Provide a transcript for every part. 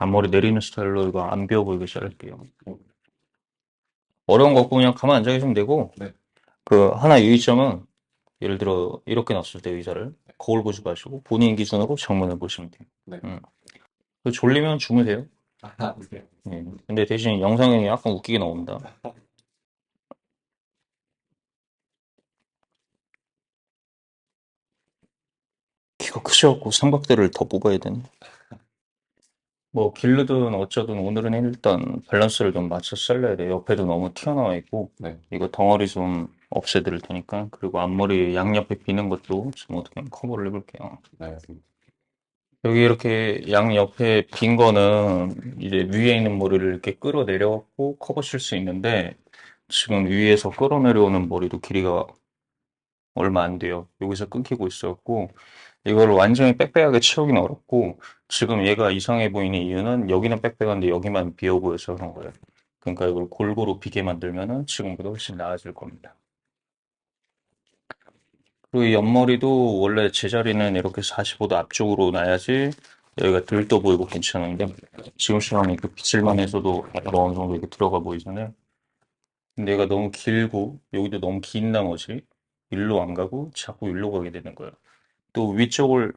앞머리 내리는 스타일로 이거 안 비어 보이게 자를게요. 어려운 거 없고 그냥 가만 앉아 계시면 되고, 네. 그 하나 유의점은 예를 들어 이렇게 놨을 때 의자를 거울 보지 마시고 본인 기준으로 정면을 보시면 돼요. 네. 음. 그 졸리면 주무세요. 아, 네. 근데 대신 영상이 약간 웃기게 나온다. 키가 크셔갖고 삼각대를 더 뽑아야 되네. 뭐 길르든 어쩌든 오늘은 일단 밸런스를 좀 맞춰 잘라야 돼. 옆에도 너무 튀어나와 있고 네. 이거 덩어리 좀 없애드릴 테니까. 그리고 앞머리 양옆에 비는 것도 좀 어떻게 커버를 해볼게요. 네, 알겠습니다. 여기 이렇게 양옆에 빈 거는 이제 위에 있는 머리를 이렇게 끌어내려갖고 커버 칠 수 있는데 지금 위에서 끌어내려오는 머리도 길이가 얼마 안 돼요. 여기서 끊기고 있어갖고 이걸 완전히 빽빽하게 채우기는 어렵고 지금 얘가 이상해 보이는 이유는 여기는 빽빽한데 여기만 비어 보여서 그런 거예요. 그러니까 이걸 골고루 비게 만들면은 지금보다 훨씬 나아질 겁니다. 그리고 이 옆머리도 원래 제자리는 이렇게 45도 앞쪽으로 놔야지 여기가 들떠 보이고 괜찮은데 지금처럼 이렇게 빗질만 해서도 어느 정도 이렇게 들어가 보이잖아요. 근데 얘가 너무 길고 여기도 너무 긴 나머지 일로 안 가고 자꾸 일로 가게 되는 거예요. 또 위쪽을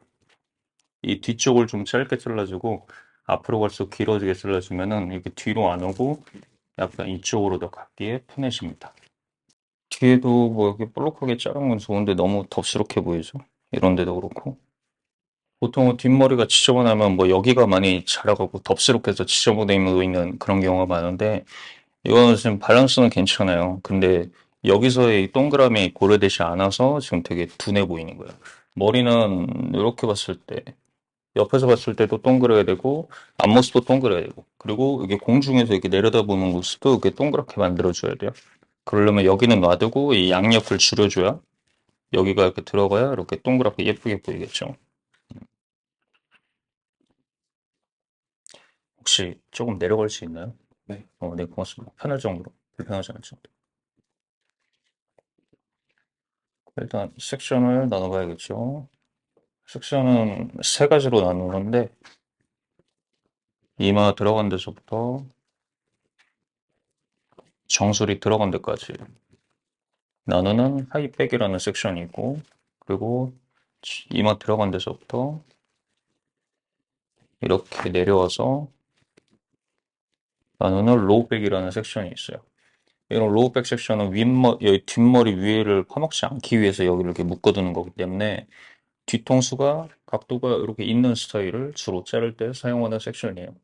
이 뒤쪽을 좀 짧게 잘라주고 앞으로 갈수록 길어지게 잘라주면은 이렇게 뒤로 안 오고 약간 이쪽으로 더 갖기에 편해집니다. 뒤에도 뭐 이렇게 볼록하게 자른 건 좋은데 너무 덥수룩해 보이죠? 이런 데도 그렇고. 보통은 뒷머리가 지저분하면 뭐 여기가 많이 자라가고 덥수룩해서 지저분해 있는 그런 경우가 많은데 이거는 지금 밸런스는 괜찮아요. 근데 여기서의 이 동그라미 고려되지 않아서 지금 되게 둔해 보이는 거예요. 머리는 이렇게 봤을 때 옆에서 봤을 때도 동그래야 되고 앞모습도 동그래야 되고 그리고 이게 공중에서 이렇게 내려다보는 모습도 이렇게 동그랗게 만들어줘야 돼요. 그러려면 여기는 놔두고 이 양옆을 줄여줘야 여기가 이렇게 들어가야 이렇게 동그랗게 예쁘게 보이겠죠. 혹시 조금 내려갈 수 있나요? 네. 네, 고맙습니다. 편할 정도로. 불편하지 않을 정도. 일단 섹션을 나눠봐야겠죠. 섹션은 세 가지로 나누는데 이마 들어간 데서부터 정수리 들어간 데까지 나누는 하이백이라는 섹션이 있고 그리고 이마 들어간 데서부터 이렇게 내려와서 나누는 로우백이라는 섹션이 있어요. 이런 로우백 섹션은 여기 뒷머리 위에를 파먹지 않기 위해서 여기를 이렇게 묶어두는 거기 때문에 뒤통수가 각도가 이렇게 있는 스타일을 주로 자를 때 사용하는 섹션이에요.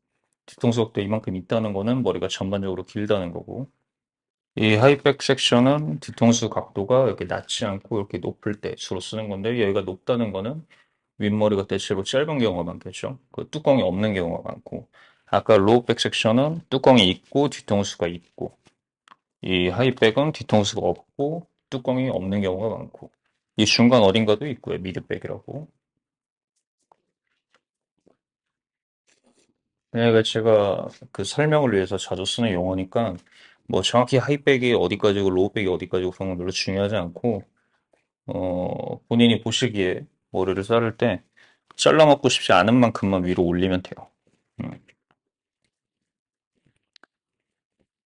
뒤통수 각도 이만큼 있다는 거는 머리가 전반적으로 길다는 거고 이 하이백 섹션은 뒤통수 각도가 이렇게 낮지 않고 이렇게 높을 때 주로 쓰는 건데 여기가 높다는 거는 윗머리가 대체로 짧은 경우가 많겠죠. 그 뚜껑이 없는 경우가 많고 아까 로우백 섹션은 뚜껑이 있고 뒤통수가 있고 이 하이백은 뒤통수가 없고 뚜껑이 없는 경우가 많고 이 중간 어딘가도 있고요. 미드백이라고. 그러니까 제가 그 설명을 위해서 자주 쓰는 용어니까 뭐 정확히 하이백이 어디까지고 로우백이 어디까지고 그런 건 별로 중요하지 않고 본인이 보시기에 머리를 자를 때 잘라먹고 싶지 않은 만큼만 위로 올리면 돼요. 음.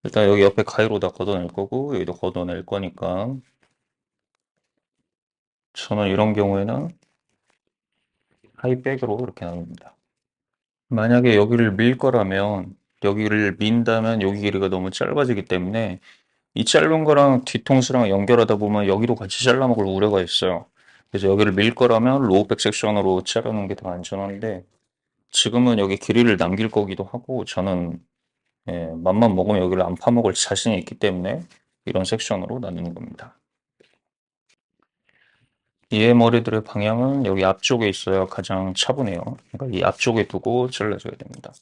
일단 여기 옆에 가위로 다 걷어낼 거고 여기도 걷어낼 거니까 저는 이런 경우에는 하이백으로 이렇게 나눕니다. 만약에 여기를 밀 거라면 여기를 민다면 여기 길이가 너무 짧아지기 때문에 이 짧은 거랑 뒤통수랑 연결하다 보면 여기도 같이 잘라먹을 우려가 있어요. 그래서 여기를 밀 거라면 로우백 섹션으로 자르는 게 더 안전한데 지금은 여기 길이를 남길 거기도 하고 저는 맘만 먹으면 여기를 안 파먹을 자신이 있기 때문에 이런 섹션으로 나누는 겁니다. 얘 머리들의 방향은 여기 앞쪽에 있어야 가장 차분해요. 그러니까 이 앞쪽에 두고 잘라줘야 됩니다.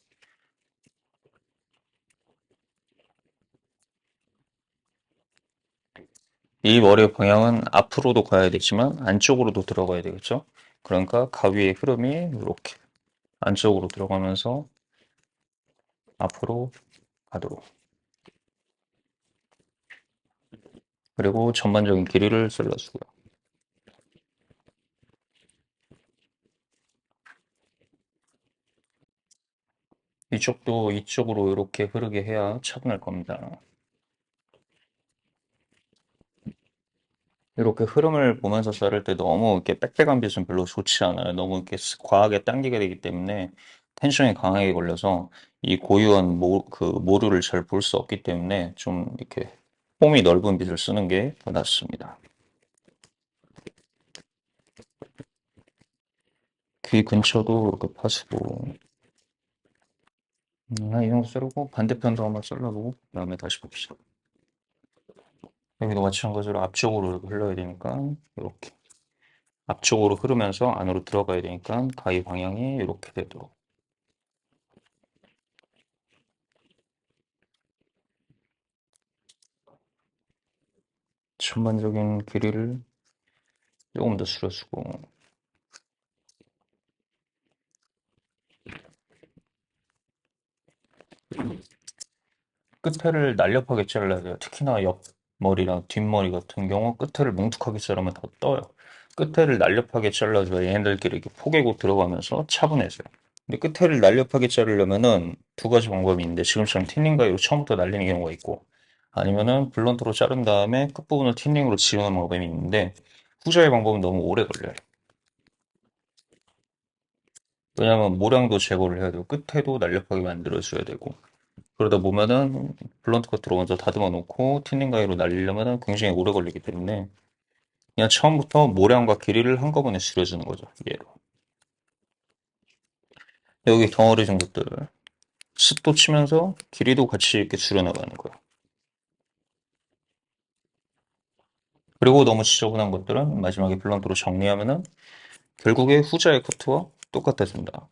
이 머리의 방향은 앞으로도 가야 되지만 안쪽으로도 들어가야 되겠죠? 그러니까 가위의 흐름이 이렇게 안쪽으로 들어가면서 앞으로 가도록. 그리고 전반적인 길이를 잘라주고요. 이쪽도 이쪽으로 이렇게 흐르게 해야 차분할 겁니다. 이렇게 흐름을 보면서 자를 때 너무 이렇게 빽빽한 빛은 별로 좋지 않아요. 너무 이렇게 과하게 당기게 되기 때문에 텐션이 강하게 걸려서 이 고유한 그 모류를 잘 볼 수 없기 때문에 좀 이렇게 폼이 넓은 빛을 쓰는 게 더 낫습니다. 귀 근처도 이렇게 파시고, 이 정도 자르고 반대편도 한번 잘라보고 그다음에 다시 봅시다. 여기도 마찬가지로 앞쪽으로 이렇게 흘러야 되니까 이렇게 앞쪽으로 흐르면서 안으로 들어가야 되니까 가위 방향이 이렇게 되도록 전반적인 길이를 조금 더 줄여주고 끝에를 날렵하게 잘라야 돼요. 특히나 옆머리랑 뒷머리 같은 경우 끝에를 뭉툭하게 자르면 더 떠요. 끝에를 날렵하게 잘라줘야 얘네들끼리 이렇게 포개고 들어가면서 차분해져요. 근데 끝에를 날렵하게 자르려면은 두 가지 방법이 있는데 지금처럼 틴닝 가위로 처음부터 날리는 경우가 있고 아니면은 블런트로 자른 다음에 끝부분을 틴닝으로 지우는 방법이 있는데 후자의 방법은 너무 오래 걸려요. 왜냐하면 모량도 제거를 해야 되고 끝에도 날렵하게 만들어줘야 되고 그러다 보면은 블런트 커트로 먼저 다듬어 놓고 틴닝 가위로 날리려면은 굉장히 오래 걸리기 때문에 그냥 처음부터 모량과 길이를 한꺼번에 줄여주는 거죠. 얘로. 여기 덩어리 정도들을 습도 치면서 길이도 같이 이렇게 줄여나가는 거예요. 그리고 너무 지저분한 것들은 마지막에 블런트로 정리하면은 결국에 후자의 커트와 똑같아진다.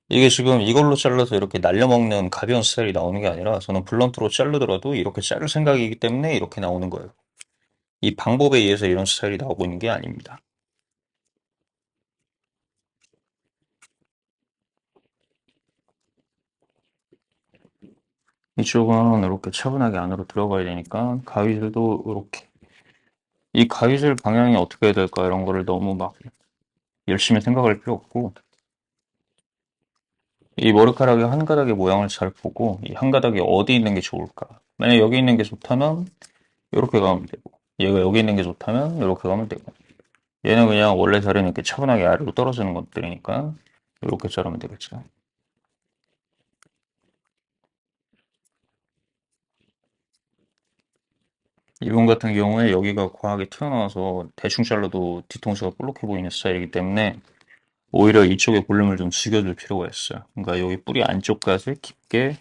이게 지금 이걸로 잘라서 이렇게 날려먹는 가벼운 스타일이 나오는 게 아니라 저는 블런트로 자르더라도 이렇게 자를 생각이기 때문에 이렇게 나오는 거예요. 이 방법에 의해서 이런 스타일이 나오고 있는 게 아닙니다. 이쪽은 이렇게 차분하게 안으로 들어가야 되니까 가위질도 이렇게 이 가위질 방향이 어떻게 해야 될까 이런 거를 너무 막 열심히 생각할 필요 없고 이 머리카락의 한 가닥의 모양을 잘 보고 이 한 가닥이 어디 있는 게 좋을까 만약 여기 있는 게 좋다면 이렇게 가면 되고 얘가 여기 있는 게 좋다면 이렇게 가면 되고 얘는 그냥 원래 자리는 이렇게 차분하게 아래로 떨어지는 것들이니까 이렇게 자르면 되겠죠. 이분 같은 경우에 여기가 과하게 튀어나와서 대충 잘라도 뒤통수가 볼록해 보이는 스타일이기 때문에 오히려 이쪽에 볼륨을 좀 죽여줄 필요가 있어요. 그러니까 여기 뿌리 안쪽까지 깊게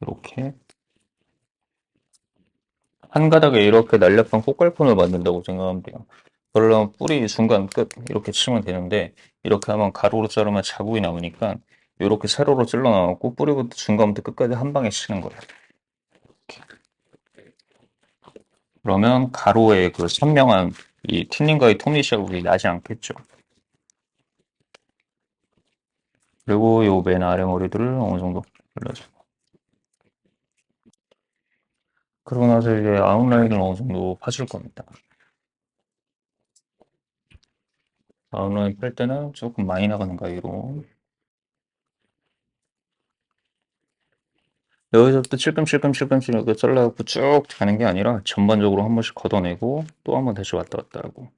이렇게 한 가닥에 이렇게 날렵한 꽃갈콘을 만든다고 생각하면 돼요. 그러려면 뿌리 중간 끝 이렇게 치면 되는데 이렇게 하면 가로로 자르면 자국이 남으니까 이렇게 세로로 찔러 나가고 뿌리부터 중간부터 끝까지 한 방에 치는 거예요. 그러면 가로에 그 선명한 이 틴닝가의 톱니 자국이 나지 않겠죠. 그리고 요 맨 아래 머리들을 어느 정도 올려줘. 그러고 나서 이제 아웃라인을 어느 정도 파줄 겁니다. 아웃라인 뺄 때는 조금 많이 나가는 가위로 여기서부터 찔끔찔끔찔끔찔끔 이렇게 잘라갖고 쭉 가는 게 아니라 전반적으로 한 번씩 걷어내고 또 한 번 다시 왔다 갔다 하고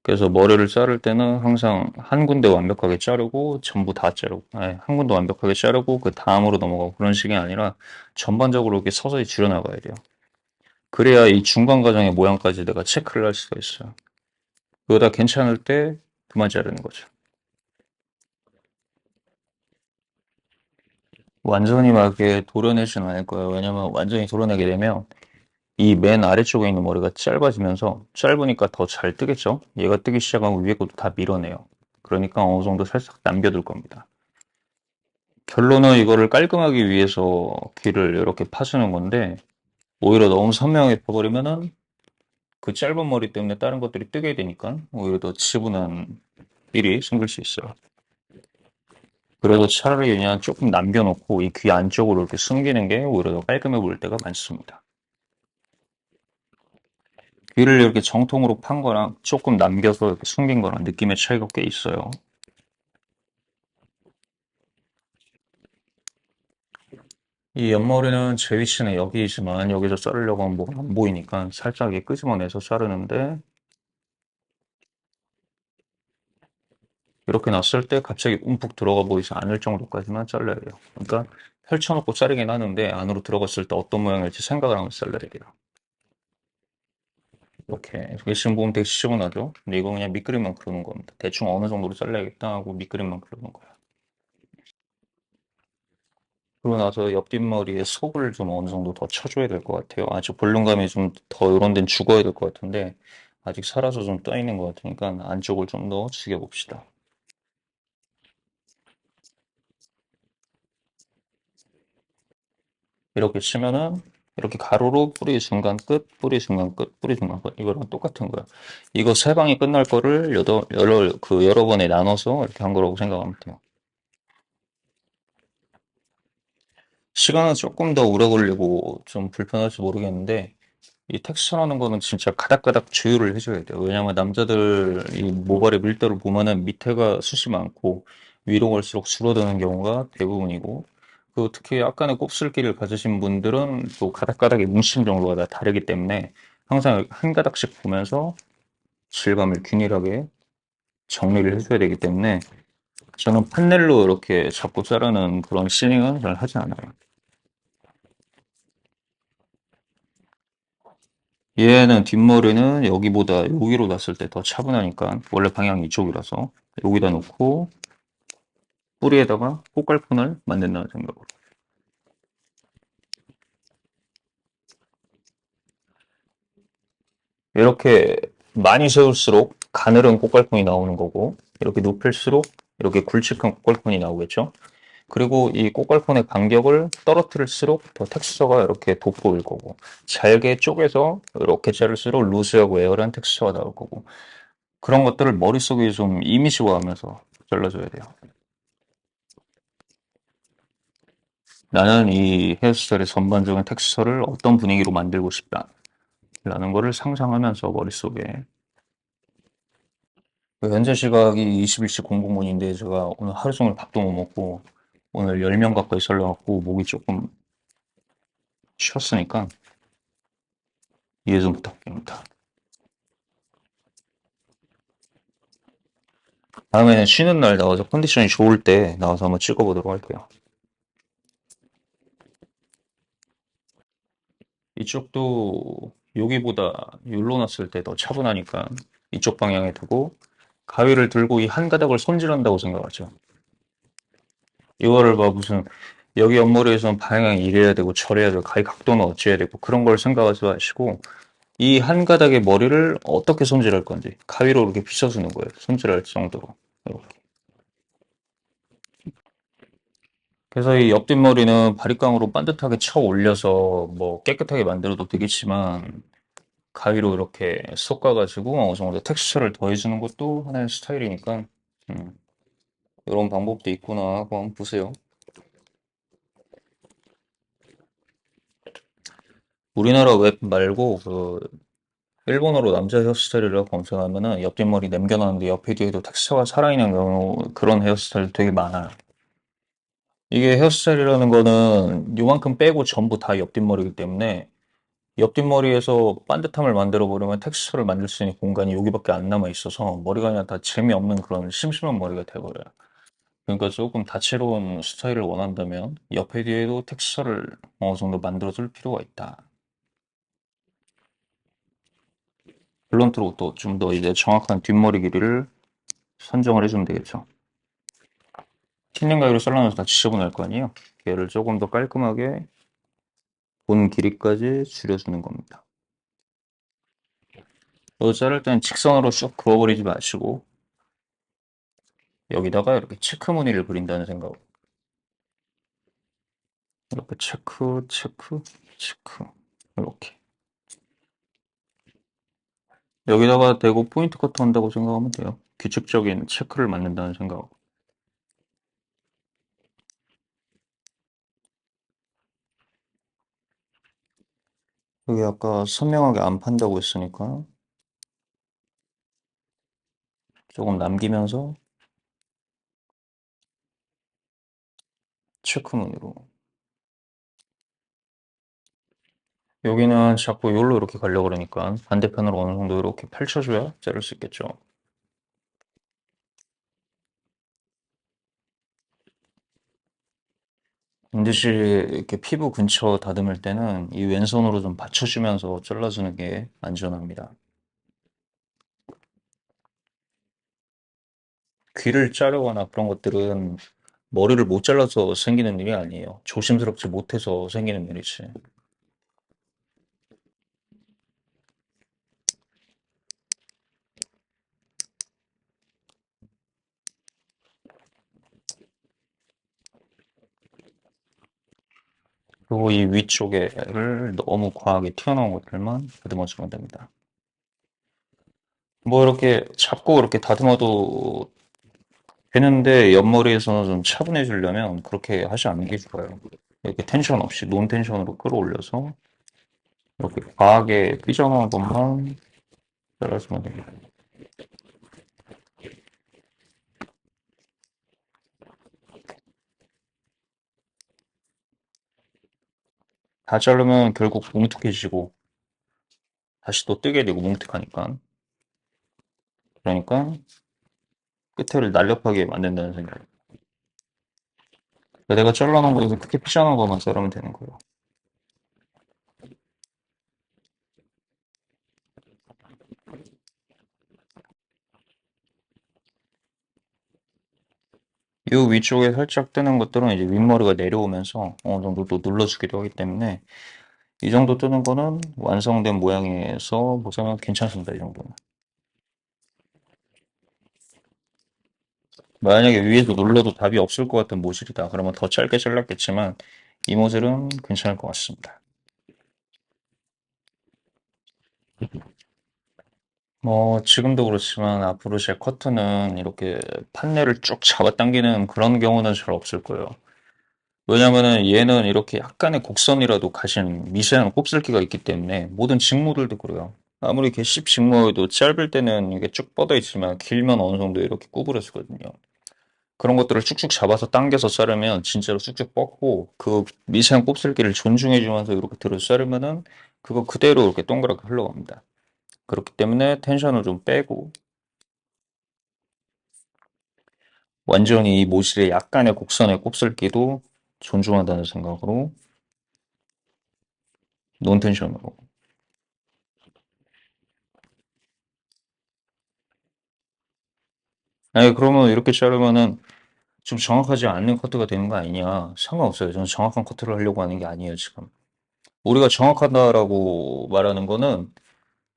그래서 머리를 자를 때는 항상 한 군데 완벽하게 자르고 전부 다 자르고 아니, 한 군데 완벽하게 자르고 그 다음으로 넘어가고 그런 식이 아니라 전반적으로 이렇게 서서히 줄여나가야 돼요. 그래야 이 중간 과정의 모양까지 내가 체크를 할 수가 있어요. 그거 다 괜찮을 때 그만 자르는 거죠. 완전히 막 이렇게 도려내지는 않을 거예요. 왜냐면 완전히 도려내게 되면 이 맨 아래쪽에 있는 머리가 짧아지면서 짧으니까 더 잘 뜨겠죠? 얘가 뜨기 시작하면 위에 것도 다 밀어내요. 그러니까 어느 정도 살짝 남겨둘 겁니다. 결론은 이거를 깔끔하기 위해서 귀를 이렇게 파주는 건데 오히려 너무 선명하게 파버리면은 그 짧은 머리 때문에 다른 것들이 뜨게 되니까 오히려 더 지저분한 일이 생길 수 있어요. 그래서 차라리 그냥 조금 남겨놓고 이 귀 안쪽으로 이렇게 숨기는 게 오히려 더 깔끔해 보일 때가 많습니다. 귀를 이렇게 정통으로 판 거랑 조금 남겨서 이렇게 숨긴 거랑 느낌의 차이가 꽤 있어요. 이 옆머리는 제 위치는 여기이지만 여기서 자르려고 하면 뭐가 안 보이니까 살짝 이 끄집어내서 자르는데 이렇게 놨을 때 갑자기 움푹 들어가 보이지 않을 정도까지만 잘라야 돼요. 그러니까 펼쳐놓고 자르긴 하는데 안으로 들어갔을 때 어떤 모양일지 생각을 하면서 잘라야 돼요. 이렇게 지금 보면 되게 지저분하죠? 근데 이거 그냥 밑그림만 그려놓은 겁니다. 대충 어느 정도로 잘라야겠다 하고 밑그림만 그려놓은 거예요. 그러고 나서 옆뒷머리에 속을 좀 어느 정도 더 쳐줘야 될 것 같아요. 아직 볼륨감이 좀 더 이런 데는 죽어야 될 것 같은데 아직 살아서 좀 떠 있는 것 같으니까 안쪽을 좀 더 죽여봅시다. 이렇게 치면은 이렇게 가로로 뿌리 중간 끝, 뿌리 중간 끝, 뿌리 중간 끝 이거랑 똑같은 거야. 이거 세 방이 끝날 거를 여러 번에 나눠서 이렇게 한 거라고 생각하면 돼요. 시간은 조금 더 오래 걸리고 좀 불편할지 모르겠는데 이 텍스처라는 거는 진짜 가닥가닥 조율을 해줘야 돼요. 왜냐면 남자들 이 모발의 밀도를 보면은 밑에가 숱이 많고 위로 갈수록 줄어드는 경우가 대부분이고 그 특히 약간의 곱슬기를 가지신 분들은 또 가닥가닥의 뭉침 정도가 다 다르기 때문에 항상 한 가닥씩 보면서 질감을 균일하게 정리를 해줘야 되기 때문에 저는 판넬로 이렇게 잡고 자르는 그런 시링은 잘 하지 않아요. 얘는 뒷머리는 여기보다 여기로 놨을 때 더 차분하니까 원래 방향이 이쪽이라서 여기다 놓고 뿌리에다가 꽃갈콘을 만든다는 생각으로 이렇게 많이 세울수록 가늘은 꽃갈콘이 나오는 거고 이렇게 높일수록 이렇게 굵직한 꽃갈콘이 나오겠죠. 그리고 이 꽃갈콘의 간격을 떨어뜨릴수록 더 텍스처가 이렇게 돋보일 거고 잘게 쪼개서 이렇게 자를수록 루즈하고 에어리한 텍스처가 나올 거고 그런 것들을 머릿속에 좀 이미지화하면서 잘라줘야 돼요. 나는 이 헤어스타일의 전반적인 텍스처를 어떤 분위기로 만들고 싶다라는 거를 상상하면서 머릿속에 현재 시각이 21시 00분인데 제가 오늘 하루 종일 밥도 못 먹고 오늘 10명 가까이 설려갖고 목이 조금 쉬었으니까 이해 좀 부탁드립니다. 다음에는 쉬는 날 나와서 컨디션이 좋을 때 나와서 한번 찍어보도록 할게요. 이쪽도 여기보다 율로 놨을 때 더 차분하니까 이쪽 방향에 두고 가위를 들고 이 한 가닥을 손질한다고 생각하죠. 이거를 막 무슨 여기 옆머리에서는 방향이 이래야 되고 저래야 되고 가위 각도는 어찌해야 되고 그런 걸 생각하지 마시고 이 한 가닥의 머리를 어떻게 손질할 건지 가위로 이렇게 빗어주는 거예요. 손질할 정도로. 이렇게. 그래서 이 옆뒷머리는 바리깡으로 반듯하게 쳐 올려서 뭐 깨끗하게 만들어도 되겠지만 가위로 이렇게 섞어가지고 어느 정도 텍스처를 더해주는 것도 하나의 스타일이니까 음, 이런 방법도 있구나 하고 한번 보세요. 우리나라 웹 말고 그 일본어로 남자 헤어스타일이라고 검색하면은 옆뒷머리 남겨놨는데 옆에 뒤에도 텍스처가 살아있는 경우 그런 헤어스타일 되게 많아요. 이게 헤어스타일이라는 거는 요만큼 빼고 전부 다 옆뒷머리이기 때문에 옆뒷머리에서 반듯함을 만들어 버리면 텍스처를 만들 수 있는 공간이 여기밖에 안 남아 있어서 머리가 그냥 다 재미없는 그런 심심한 머리가 돼버려요. 그러니까 조금 다채로운 스타일을 원한다면 옆에 뒤에도 텍스처를 어느 정도 만들어줄 필요가 있다. 블런트로 또 좀 더 이제 정확한 뒷머리 길이를 선정을 해주면 되겠죠. 틴닝 가위로 잘라놔서 다 지저분할 거 아니에요? 얘를 조금 더 깔끔하게 본 길이까지 줄여주는 겁니다. 또 자를 땐 직선으로 쭉 그어버리지 마시고 여기다가 이렇게 체크 무늬를 그린다는 생각으로 이렇게 체크, 체크, 체크 이렇게 여기다가 대고 포인트 커트 한다고 생각하면 돼요. 규칙적인 체크를 만든다는 생각으로 여기 아까 선명하게 안 판다고 했으니까 조금 남기면서 체크 무늬로 여기는 자꾸 여기로 이렇게 가려고 그러니까 반대편으로 어느 정도 이렇게 펼쳐줘야 자를 수 있겠죠. 반드시 이렇게 피부 근처 다듬을 때는 이 왼손으로 좀 받쳐주면서 잘라주는 게 안전합니다. 귀를 자르거나 그런 것들은 머리를 못 잘라서 생기는 일이 아니에요. 조심스럽지 못해서 생기는 일이지. 그리고 이 위쪽에를 너무 과하게 튀어나온 것들만 다듬어주면 됩니다. 뭐 이렇게 잡고 이렇게 다듬어도 되는데 옆머리에서는 좀 차분해지려면 그렇게 하지 않는 게 좋아요. 이렇게 텐션 없이 논 텐션으로 끌어올려서 이렇게 과하게 삐져나온 것만 잘라주면 됩니다. 다 자르면 결국 뭉툭해지고 다시 또 뜨게 되고 뭉툭하니까. 그러니까 끝을 날렵하게 만든다는 생각. 내가 잘라놓은 거에서 크게 피자는 것만 자르면 되는 거예요. 이 위쪽에 살짝 뜨는 것들은 이제 윗머리가 내려오면서 어느 정도 또 눌러주기도 하기 때문에 이 정도 뜨는 거는 완성된 모양에서 보자면 괜찮습니다. 이 정도는. 만약에 위에서 눌러도 답이 없을 것 같은 모질이다. 그러면 더 짧게 잘랐겠지만 이 모질은 괜찮을 것 같습니다. 뭐 지금도 그렇지만 앞으로 제 커트는 이렇게 판넬을 쭉 잡아당기는 그런 경우는 잘 없을 거예요. 왜냐면은 얘는 이렇게 약간의 곡선이라도 가진 미세한 곱슬기가 있기 때문에 모든 직무들도 그래요. 아무리 개씹 직무여도 짧을 때는 이게 쭉 뻗어 있지만 길면 어느 정도 이렇게 구부러지거든요. 그런 것들을 쭉쭉 잡아서 당겨서 자르면 진짜로 쭉쭉 뻗고 그 미세한 곱슬기를 존중해주면서 이렇게 들어서 자르면은 그거 그대로 이렇게 동그랗게 흘러갑니다. 그렇기 때문에 텐션을 좀 빼고 완전히 이 모실의 약간의 곡선의 곱슬기도 존중한다는 생각으로 논텐션으로. 아니 그러면 이렇게 자르면은 좀 정확하지 않는 커트가 되는 거 아니냐? 상관없어요. 저는 정확한 커트를 하려고 하는 게 아니에요, 지금. 우리가 정확하다라고 말하는 거는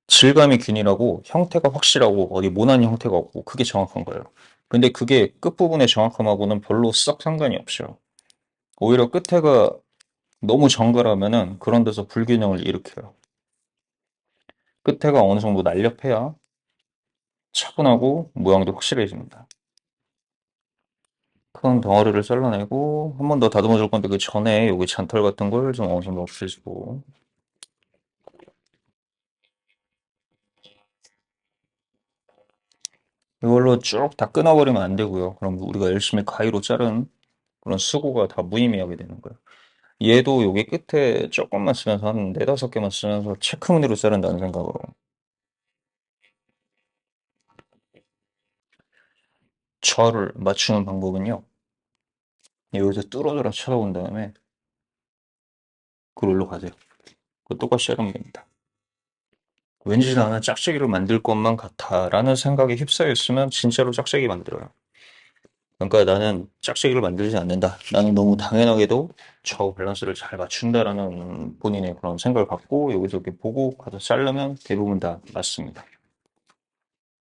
질감이 균일하고 형태가 확실하고 어디 모난 형태가 없고 그게 정확한 거예요. 근데 그게 끝부분의 정확함하고는 별로 썩 상관이 없어요. 오히려 끝에가 너무 정갈하면은 그런 데서 불균형을 일으켜요. 끝에가 어느 정도 날렵해야 차분하고 모양도 확실해집니다. 큰 덩어리를 잘라내고 한 번 더 다듬어 줄 건데 그 전에 여기 잔털 같은 걸 좀 어느 정도 없애주고 이걸로 쭉 다 끊어버리면 안 되고요. 그럼 우리가 열심히 가위로 자른 그런 수고가 다 무의미하게 되는 거예요. 얘도 여기 끝에 조금만 쓰면서 한 네다섯 개만 쓰면서 체크무늬로 자른다는 생각으로 저를 맞추는 방법은요. 여기서 뚫어져라 쳐다본 다음에 그걸로 가세요. 그 똑같이 자르면 됩니다. 왠지 나는 짝짝이를 만들 것만 같아라는 생각에 휩싸였으면 진짜로 짝짝이 만들어요. 그러니까 나는 짝짝이를 만들지 않는다. 나는 너무 당연하게도 좌우 밸런스를 잘 맞춘다라는 본인의 그런 생각을 갖고 여기서 이렇게 보고 가서 자르면 대부분 다 맞습니다.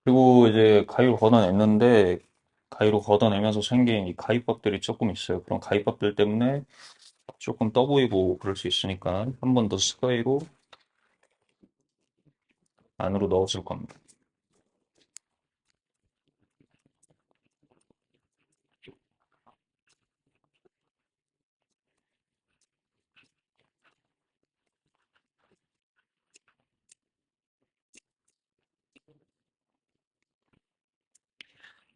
그리고 이제 가위로 걷어냈는데 가위로 걷어내면서 생긴 이 가위밥들이 조금 있어요. 그런 가위밥들 때문에 조금 떠 보이고 그럴 수 있으니까 한 번 더 스가위로 안으로 넣어줄 겁니다.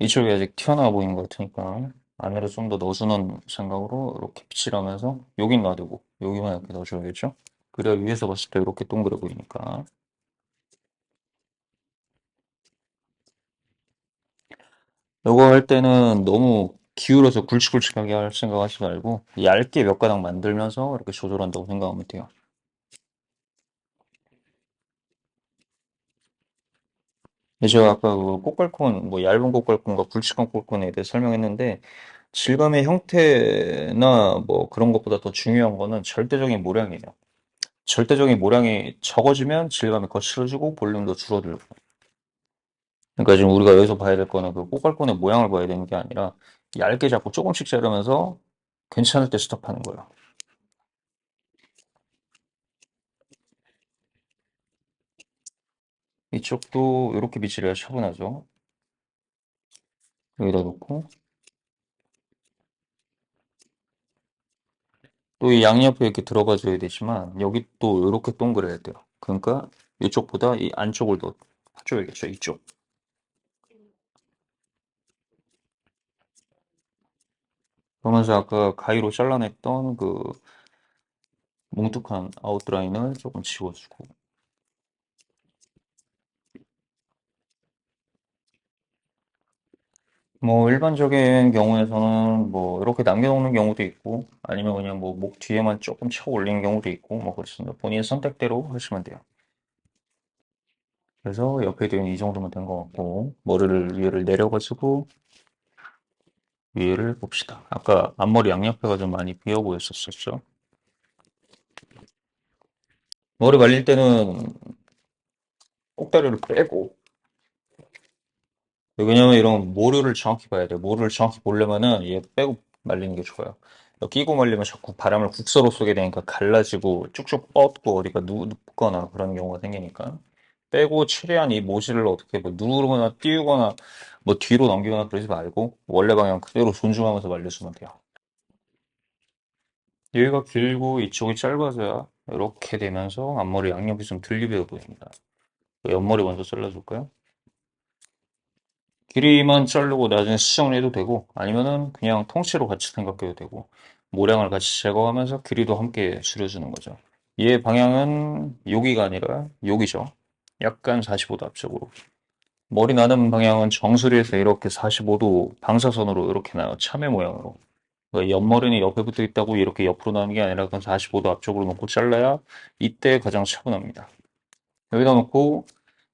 이쪽이 아직 튀어나와 보이는 것 같으니까 안으로 좀 더 넣어주는 생각으로 이렇게 빗질하면서 여긴 놔두고 여기만 이렇게 넣어줘야겠죠? 그래야 위에서 봤을 때 이렇게 동그래 보이니까. 이거 할 때는 너무 기울어서 굵직굵직하게 할 생각하지 말고 얇게 몇 가닥 만들면서 이렇게 조절한다고 생각하면 돼요. 근데 제가 아까 그 꽃갈콘, 뭐 얇은 꽃갈콘과 굵직한 꽃갈콘에 대해 설명했는데 질감의 형태나 뭐 그런 것보다 더 중요한 거는 절대적인 모량이에요. 절대적인 모량이 적어지면 질감이 거칠어지고 볼륨도 줄어들고. 그러니까 지금 우리가 여기서 봐야 될 거는 그 꽃갈콘의 모양을 봐야 되는 게 아니라 얇게 잡고 조금씩 자르면서 괜찮을 때 스톱하는 거예요. 이쪽도 이렇게 빗질해야 차분하죠. 여기다 놓고 또 이 양옆에 이렇게 들어가 줘야 되지만 여기 또 이렇게 동그래야 돼요. 그러니까 이쪽보다 이 안쪽을 더 줘야겠죠. 이쪽. 그러면서 아까 가위로 잘라냈던 그 뭉툭한 아웃라인을 조금 지워주고 뭐 일반적인 경우에서는 뭐 이렇게 남겨놓는 경우도 있고 아니면 그냥 뭐 목 뒤에만 조금 쳐 올리는 경우도 있고 뭐 그렇습니다. 본인 선택대로 하시면 돼요. 그래서 옆에 있는 이 정도면 된 것 같고 머리를 위를 내려가지고 위를 봅시다. 아까 앞머리 양옆에가 좀 많이 비어 보였었죠. 머리 말릴 때는 꼭다리를 빼고 왜냐면 이런 모류를 정확히 봐야 돼요. 모류를 정확히 보려면은 얘 빼고 말리는 게 좋아요. 끼고 말리면 자꾸 바람을 국서로 쏘게 되니까 갈라지고 쭉쭉 뻗고 어디가 눕거나 그런 경우가 생기니까 빼고 최대한 이 모실을 어떻게 뭐 누르거나 띄우거나 뭐 뒤로 넘기거나 그러지 말고 원래 방향 그대로 존중하면서 말려주면 돼요. 여기가 길고 이쪽이 짧아져야 이렇게 되면서 앞머리 양옆이 좀 들리게 보입니다. 옆머리 먼저 잘라줄까요? 길이만 자르고 나중에 수정을 해도 되고 아니면은 그냥 통째로 같이 생각해도 되고 모량을 같이 제거하면서 길이도 함께 줄여주는 거죠. 얘 방향은 여기가 아니라 여기죠. 약간 45도 앞쪽으로. 머리 나는 방향은 정수리에서 이렇게 45도 방사선으로 이렇게 나요. 참외 모양으로. 그러니까 옆머리는 옆에 붙어 있다고 이렇게 옆으로 나는 게 아니라 그건 45도 앞쪽으로 놓고 잘라야 이때 가장 차분합니다. 여기다 놓고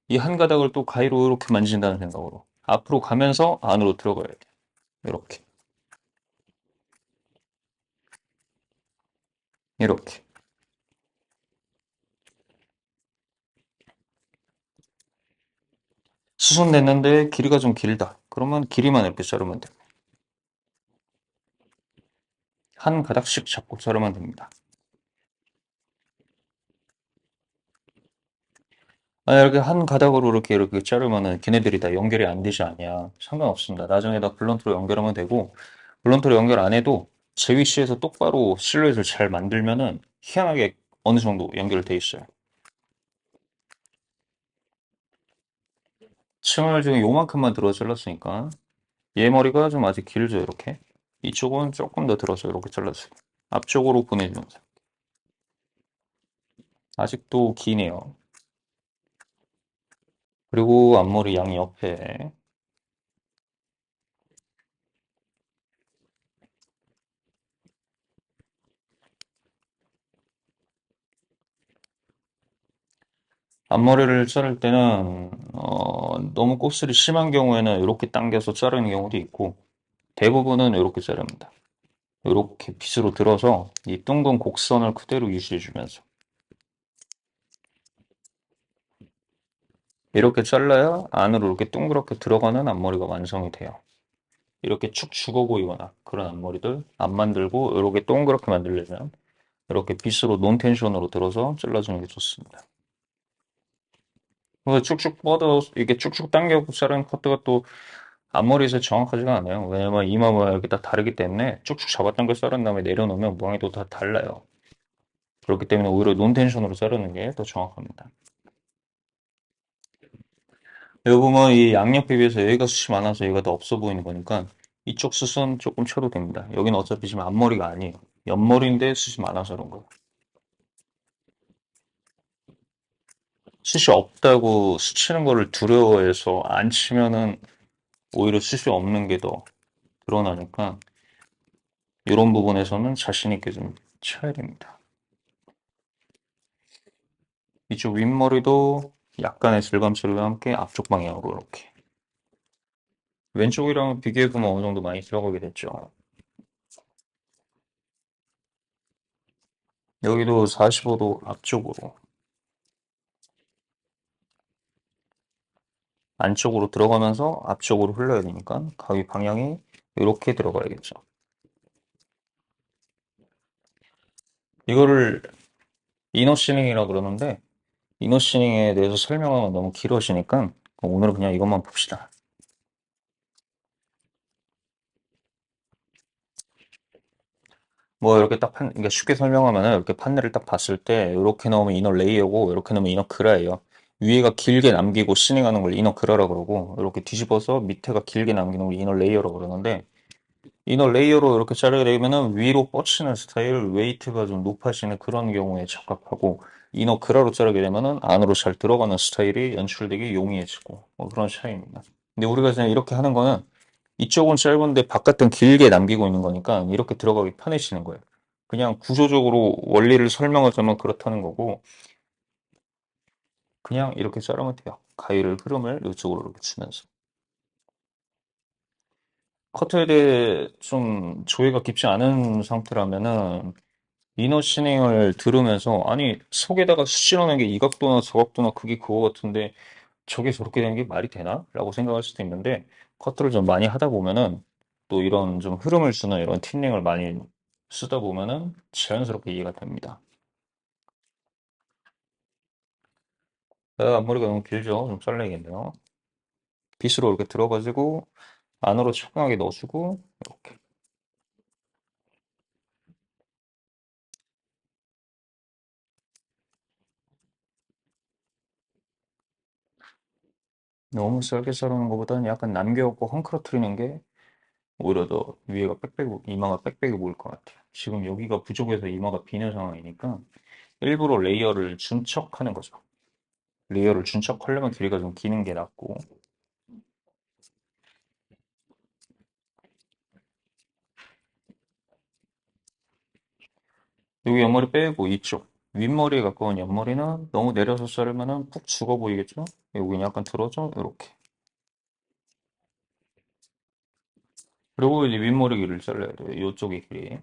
이 한 가닥을 또 가위로 이렇게 만진다는 생각으로 앞으로 가면서 안으로 들어가야 돼. 이렇게 이렇게 수순 냈는데 길이가 좀 길다. 그러면 길이만 이렇게 자르면 돼. 한 가닥씩 잡고 자르면 됩니다. 만약 이렇게 한 가닥으로 이렇게 자르면은 걔네들이 다 연결이 안 되지 않냐. 상관없습니다. 나중에 다 블런트로 연결하면 되고 블런트로 연결 안 해도 제 위치에서 똑바로 실루엣을 잘 만들면은 희한하게 어느 정도 연결돼 있어요. 층을 지금 요만큼만 들어 잘랐으니까 얘 머리가 좀 아직 길죠, 이렇게. 이쪽은 조금 더 들어서 이렇게 잘라주세요. 앞쪽으로 보내주면서. 아직도 기네요. 그리고 앞머리 양 옆에 앞머리를 자를 때는 너무 곱슬이 심한 경우에는 이렇게 당겨서 자르는 경우도 있고 대부분은 이렇게 자릅니다. 이렇게 빗으로 들어서 이 둥근 곡선을 그대로 유지해주면서 이렇게 잘라야 안으로 이렇게 둥그렇게 들어가는 앞머리가 완성이 돼요. 이렇게 축 죽어 보이거나 그런 앞머리들 안 만들고 이렇게 동그랗게 만들려면 이렇게 빗으로 논텐션으로 들어서 잘라주는 게 좋습니다. 그래서 쭉쭉 뻗어 이게 쭉쭉 당겨 자르는 커트가 또 앞머리에서 정확하지가 않아요. 왜냐면 이마 모양이 다 다르기 때문에 쭉쭉 잡아당겨 자른 다음에 내려놓으면 모양이 또 다 달라요. 그렇기 때문에 오히려 논텐션으로 자르는 게 더 정확합니다. 여기 보면 이 양옆에 비해서 여기가 숱이 많아서 여기가 더 없어 보이는 거니까 이쪽 숱은 조금 쳐도 됩니다. 여기는 어차피 지금 앞머리가 아니에요. 옆머리인데 숱이 많아서 그런 거예요. 숱이 없다고 스치는 거를 두려워해서 안 치면은 오히려 숱이 없는 게 더 드러나니까 이런 부분에서는 자신 있게 좀 쳐야 됩니다. 이쪽 윗머리도 약간의 질감 처리와 함께 앞쪽 방향으로 이렇게. 왼쪽이랑 비교해보면 어느 정도 많이 들어가게 됐죠. 여기도 45도 앞쪽으로 안쪽으로 들어가면서 앞쪽으로 흘러야 되니까 가위 방향이 이렇게 들어가야겠죠. 이거를 이너시닝이라 그러는데 이너시닝에 대해서 설명하면 너무 길어지니까 오늘은 그냥 이것만 봅시다. 뭐 이렇게 딱 그러니까 쉽게 설명하면은 이렇게 판넬을 딱 봤을 때 이렇게 넣으면 이너 레이어고 이렇게 넣으면 이너 그라예요. 위에가 길게 남기고 시닝하는 걸 이너 그라라 그러고 이렇게 뒤집어서 밑에가 길게 남기는 걸 이너 레이어라 그러는데 이너 레이어로 이렇게 자르게 되면은 위로 뻗치는 스타일, 웨이트가 좀 높아지는 그런 경우에 적합하고 이너 그라로 자르게 되면은 안으로 잘 들어가는 스타일이 연출되기 용이해지고 뭐 그런 차이입니다. 근데 우리가 그냥 이렇게 하는 거는 이쪽은 짧은데 바깥은 길게 남기고 있는 거니까 이렇게 들어가기 편해지는 거예요. 그냥 구조적으로 원리를 설명하자면 그렇다는 거고 그냥 이렇게 자르면 돼요. 가위를 흐름을 이쪽으로 이렇게 주면서. 커트헤드에 좀 조예가 깊지 않은 상태라면은 이너시닝을 들으면서 아니 속에다가 수시러낸 게 이 각도나 저 각도나 그게 그거 같은데 저게 저렇게 되는 게 말이 되나? 라고 생각할 수도 있는데 커트를 좀 많이 하다 보면은 또 이런 좀 흐름을 주는 이런 틴닝을 많이 쓰다 보면은 자연스럽게 이해가 됩니다. 앞머리가 너무 길죠? 좀 잘라야겠네요. 빗으로 이렇게 들어가지고 안으로 차분하게 넣어주고 이렇게 너무 짧게 자르는 것보다는 약간 남겨갖고 헝클어트리는 게 오히려 더 위에가 빽빽 이마가 빽빽해 보일 것 같아요. 지금 여기가 부족해서 이마가 비는 상황이니까 일부러 레이어를 준척하는 거죠. 레이어를 준척하려면 길이가 좀 기는 게 낫고 여기 옆머리 빼고 이쪽 윗머리에 가까운 옆머리는 너무 내려서 자르면은 푹 죽어 보이겠죠? 여기는 약간 들어져 이렇게 그리고 이제 윗머리 길이를 잘라야 돼요. 이쪽의 길이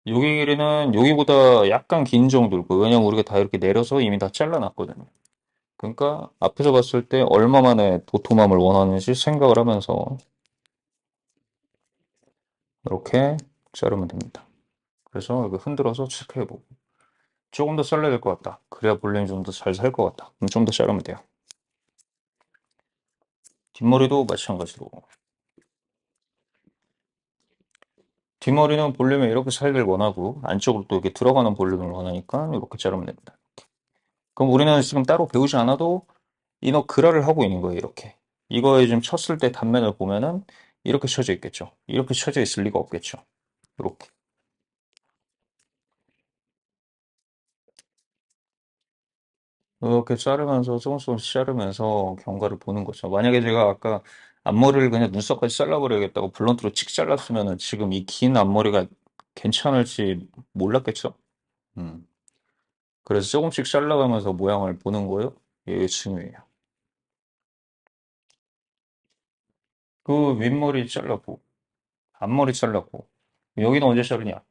여기 길이는 여기보다 약간 긴 정도일 거예요. 왜냐면 우리가 다 이렇게 내려서 이미 다 잘라놨거든요. 그러니까 앞에서 봤을 때 얼마 만에 도톰함을 원하는지 생각을 하면서 이렇게 자르면 됩니다. 그래서 이렇게 흔들어서 체크해보고 조금 더 잘라야 될 것 같다. 그래야 볼륨이 좀 더 잘 살 것 같다. 그럼 좀 더 자르면 돼요. 뒷머리도 마찬가지로 뒷머리는 볼륨을 이렇게 살길 원하고 안쪽으로 또 이렇게 들어가는 볼륨을 원하니까 이렇게 자르면 됩니다. 그럼 우리는 지금 따로 배우지 않아도 이너 그라를 하고 있는 거예요. 이렇게 이거에 좀 쳤을 때 단면을 보면은 이렇게 쳐져 있겠죠. 이렇게 쳐져 있을 리가 없겠죠. 이렇게 이렇게 자르면서 조금씩 조금씩 자르면서 경과를 보는 거죠. 만약에 제가 아까 앞머리를 그냥 눈썹까지 잘라버려야겠다고 블런트로 칙 잘랐으면은 지금 이 긴 앞머리가 괜찮을지 몰랐겠죠. 음. 그래서 조금씩 잘라가면서 모양을 보는 거예요. 이게 중요해요. 그 윗머리 잘라고, 앞머리 잘라고. 여기는 언제 자르냐?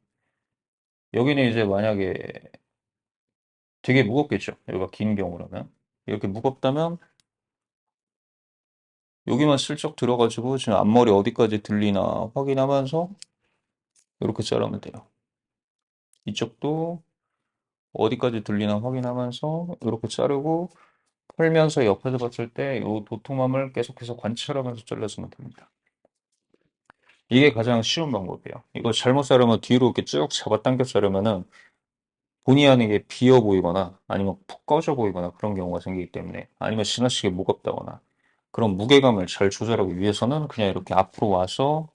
여기는 이제 만약에 되게 무겁겠죠. 여기가 긴 경우라면. 이렇게 무겁다면 여기만 슬쩍 들어가지고 지금 앞머리 어디까지 들리나 확인하면서 이렇게 자르면 돼요. 이쪽도 어디까지 들리나 확인하면서 이렇게 자르고 풀면서 옆에서 봤을 때 이 도톰함을 계속해서 관찰하면서 잘라주면 됩니다. 이게 가장 쉬운 방법이에요. 이거 잘못 자르면 뒤로 이렇게 쭉 잡아당겨 자르면은 본의 아니게 비어 보이거나 아니면 푹 꺼져 보이거나 그런 경우가 생기기 때문에 아니면 지나치게 무겁다거나 그런 무게감을 잘 조절하기 위해서는 그냥 이렇게 앞으로 와서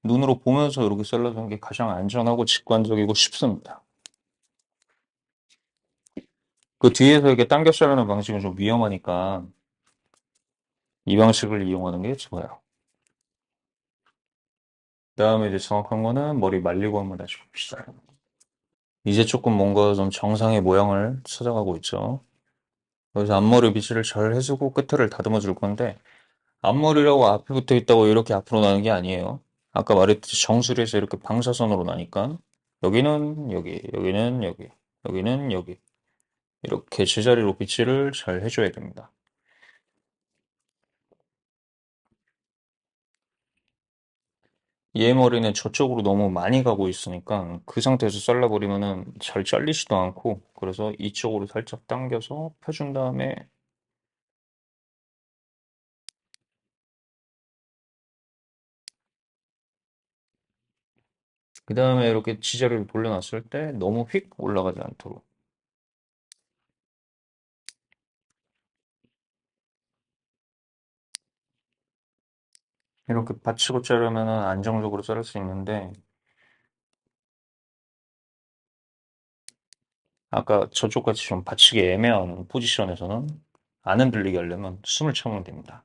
눈으로 보면서 이렇게 잘라주는 게 가장 안전하고 직관적이고 쉽습니다. 그 뒤에서 이렇게 당겨 자르는 방식은 좀 위험하니까 이 방식을 이용하는 게 좋아요. 그다음에 이제 정확한 거는 머리 말리고 한번 다시 봅시다. 이제 조금 뭔가 좀 정상의 모양을 찾아가고 있죠. 그래서 앞머리 빗질을 잘 해주고 끝을 다듬어 줄 건데 앞머리라고 앞에 붙어 있다고 이렇게 앞으로 나는 게 아니에요. 아까 말했듯이 정수리에서 이렇게 방사선으로 나니까 여기는 여기, 여기는 여기, 여기는 여기 이렇게 제자리로 빗질을 잘 해줘야 됩니다. 얘 머리는 저쪽으로 너무 많이 가고 있으니까 그 상태에서 잘라버리면은 잘 잘리지도 않고 그래서 이쪽으로 살짝 당겨서 펴준 다음에 그 다음에 이렇게 지저를 돌려놨을 때 너무 휙 올라가지 않도록 이렇게 받치고 자르면은 안정적으로 자를 수 있는데 아까 저쪽 같이 좀 받치기 애매한 포지션에서는 안 흔들리게 하려면 숨을 참으면 됩니다.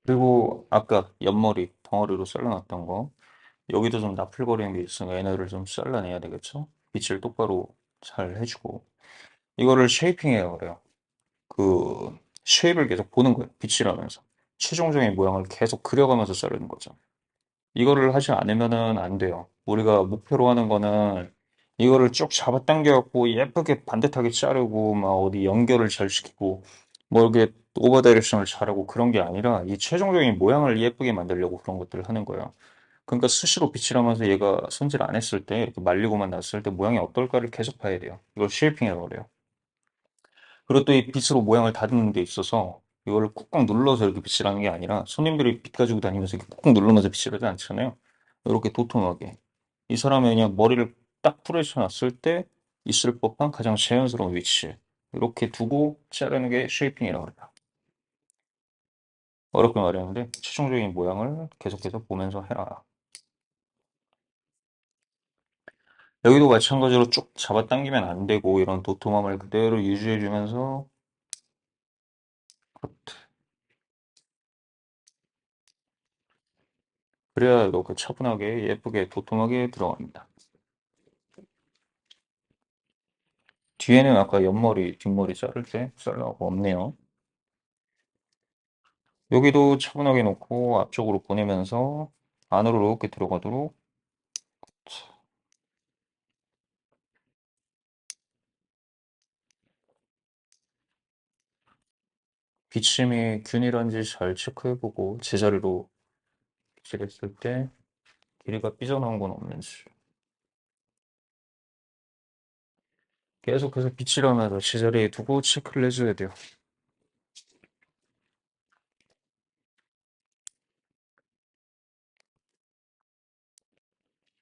그리고 아까 옆머리 덩어리로 잘라놨던 거 여기도 좀 나풀거리는 게 있으니까 얘네들을 좀 잘라내야 되겠죠? 빛을 똑바로 잘 해주고 이거를 쉐이핑이라고 그래요. 그 쉐입을 계속 보는 거예요. 빗질하면서 최종적인 모양을 계속 그려가면서 자르는 거죠. 이거를 하지 않으면은 안 돼요. 우리가 목표로 하는 거는 이거를 쭉 잡아당겨갖고 예쁘게 반듯하게 자르고 막 어디 연결을 잘 시키고 뭐 이렇게 오버 다이렉션을 잘하고 그런 게 아니라 이 최종적인 모양을 예쁘게 만들려고 그런 것들을 하는 거예요. 그러니까 수시로 빗질하면서 얘가 손질 안 했을 때 이렇게 말리고만 놨을 때 모양이 어떨까를 계속 봐야 돼요. 이걸 쉐이핑이라고 그래요. 그리고 또 이 빗으로 모양을 다듬는 데 있어서 이거를 꾹꾹 눌러서 이렇게 빗질하는 게 아니라 손님들이 빗 가지고 다니면서 이렇게 꾹꾹 누르면서 빗질하지 않잖아요. 이렇게 도톰하게. 이 사람이 그냥 머리를 딱 풀어쳐 놨을 때 있을 법한 가장 자연스러운 위치. 이렇게 두고 자르는 게 쉐이핑이라고 그래요. 어렵게 말했는데 최종적인 모양을 계속해서 보면서 해라. 여기도 마찬가지로 쭉 잡아당기면 안 되고 이런 도톰함을 그대로 유지해주면서 그래야 이렇게 차분하게 예쁘게 도톰하게 들어갑니다. 뒤에는 아까 옆머리, 뒷머리 자를 때 썰라고 없네요. 여기도 차분하게 놓고 앞쪽으로 보내면서 안으로 이렇게 들어가도록 비침이 균일한지 잘 체크해보고 제자리로 빗질했을 때 길이가 삐져나온 건 없는지 계속해서 빗질하면서 제자리에 두고 체크를 해줘야 돼요.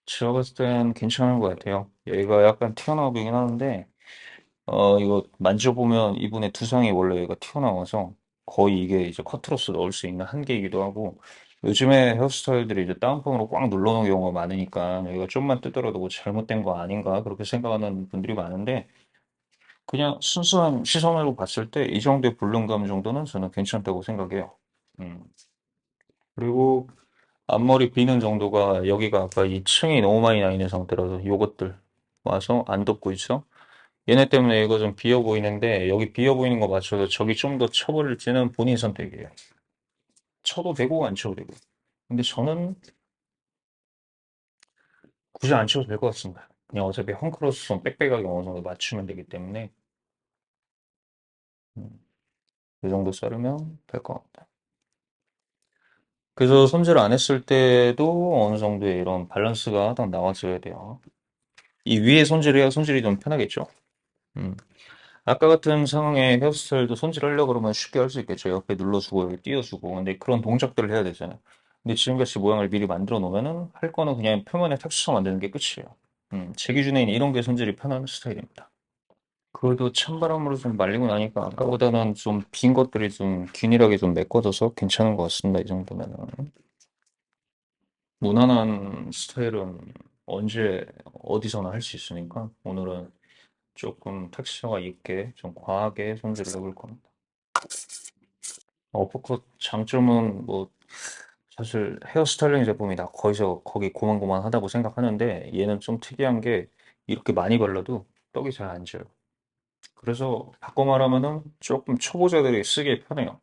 제가 봤을 땐 괜찮은 것 같아요. 얘가 약간 튀어나와 보이긴 하는데 이거 만져보면 이분의 두상이 원래 얘가 튀어나와서 거의 이게 이제 커트로스 넣을 수 있는 한계이기도 하고 요즘에 헤어스타일들이 이제 다운펌으로 꽉 눌러놓은 경우가 많으니까 여기가 좀만 뜨더라도 뭐 잘못된 거 아닌가 그렇게 생각하는 분들이 많은데 그냥 순수한 시선으로 봤을 때 이 정도의 볼륨감 정도는 저는 괜찮다고 생각해요. 음. 그리고 앞머리 비는 정도가 여기가 아까 이 층이 너무 많이 나 있는 상태라서 요것들 와서 안 덮고 있어. 얘네 때문에 이거 좀 비어 보이는데 여기 비어 보이는 거 맞춰서 저기 좀 더 쳐버릴지는 본인 선택이에요. 쳐도 되고 안 쳐도 되고. 근데 저는 굳이 안 쳐도 될 것 같습니다. 그냥 어차피 헝클어스 좀 빽빽하게 어느 정도 맞추면 되기 때문에 음, 이 정도 자르면 될 것 같다. 그래서 손질 안 했을 때도 어느 정도의 이런 밸런스가 딱 나와줘야 돼요. 이 위에 손질해야 손질이 좀 편하겠죠. 음. 아까 같은 상황에 헤어스타일도 손질하려고 그러면 쉽게 할 수 있겠죠. 옆에 눌러주고 여기 띄워주고. 근데 그런 동작들을 해야 되잖아요. 근데 지금같이 모양을 미리 만들어 놓으면은 할 거는 그냥 표면에 텍스처 만드는 게 끝이에요. 제 기준에는 이런 게 손질이 편한 스타일입니다. 그래도 찬바람으로 좀 말리고 나니까 아까보다는 좀 빈 것들이 좀 균일하게 좀 메꿔져서 괜찮은 것 같습니다. 이 정도면은. 무난한 스타일은 언제 어디서나 할 수 있으니까 오늘은 조금 텍스처가 있게 좀 과하게 손질을 해볼 겁니다. 어퍼컷 장점은 뭐 사실 헤어스타일링 제품이 다 거기서 거기 고만고만하다고 생각하는데 얘는 좀 특이한 게 이렇게 많이 발라도 떡이 잘 안 져요. 그래서 바꿔 말하면은 조금 초보자들이 쓰기에 편해요.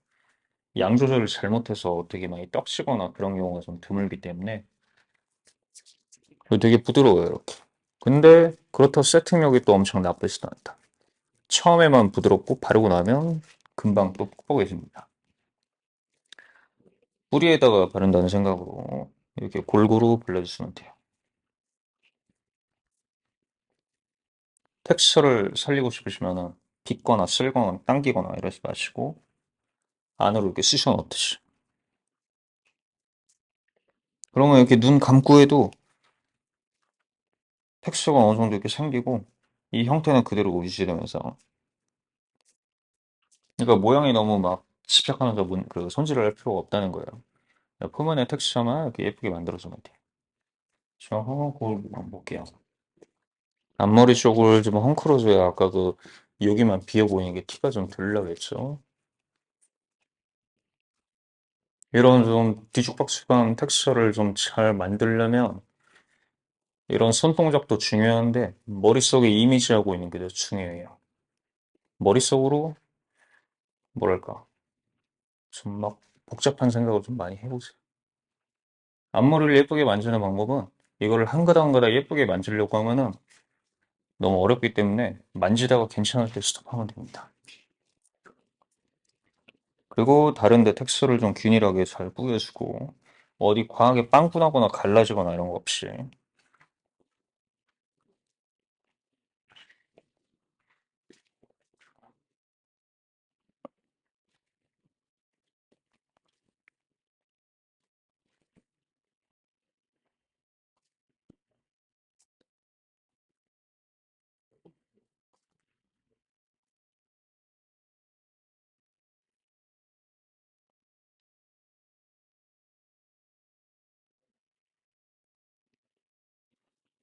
양 조절을 잘못해서 되게 많이 떡지거나 그런 경우가 좀 드물기 때문에 되게 부드러워요, 이렇게. 근데 그렇다고 세팅력이 또 엄청 나쁘지도 않다. 처음에만 부드럽고 바르고 나면 금방 또 뻑뻑해집니다. 뿌리에다가 바른다는 생각으로 이렇게 골고루 발라주시면 돼요. 텍스처를 살리고 싶으시면은 빗거나 쓸거나 당기거나 이러지 마시고 안으로 이렇게 쑤셔 넣듯이. 그러면 이렇게 눈 감고 해도 텍스처가 어느 정도 이렇게 생기고 이 형태는 그대로 유지되면서 그러니까 모양이 너무 막 집착하면서 그 손질을 할 필요가 없다는 거예요. 표면의 텍스처만 이렇게 예쁘게 만들어주면 돼요. 저 그걸 한번 볼게요. 앞머리 쪽을 좀 헝클어줘야 아까 그 여기만 비어 보이는 게 티가 좀 덜 나겠죠. 이런 좀 뒤죽박죽한 텍스처를 좀 잘 만들려면 이런 손동작도 중요한데 머릿속에 이미지하고 있는 게 더 중요해요. 머릿속으로 뭐랄까 좀 막 복잡한 생각을 좀 많이 해보세요. 앞머리를 예쁘게 만드는 방법은 이거를 한 가닥 한 가닥 예쁘게 만들려고 하면은 너무 어렵기 때문에 만지다가 괜찮을 때 스톱하면 됩니다. 그리고 다른 데 텍스처를 좀 균일하게 잘 뿌려주고 어디 과하게 빵꾸나거나 갈라지거나 이런 거 없이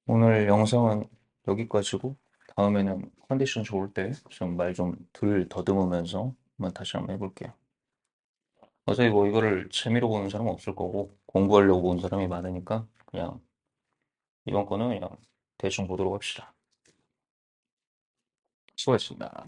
오늘 영상은 여기까지고 다음에는 컨디션 좋을 때 좀 말 좀 덜 더듬으면서 한번 다시 한번 해볼게요. 어차피 뭐 이거를 재미로 보는 사람은 없을 거고 공부하려고 보는 사람이 많으니까 그냥 이번 거는 그냥 대충 보도록 합시다. 수고했습니다.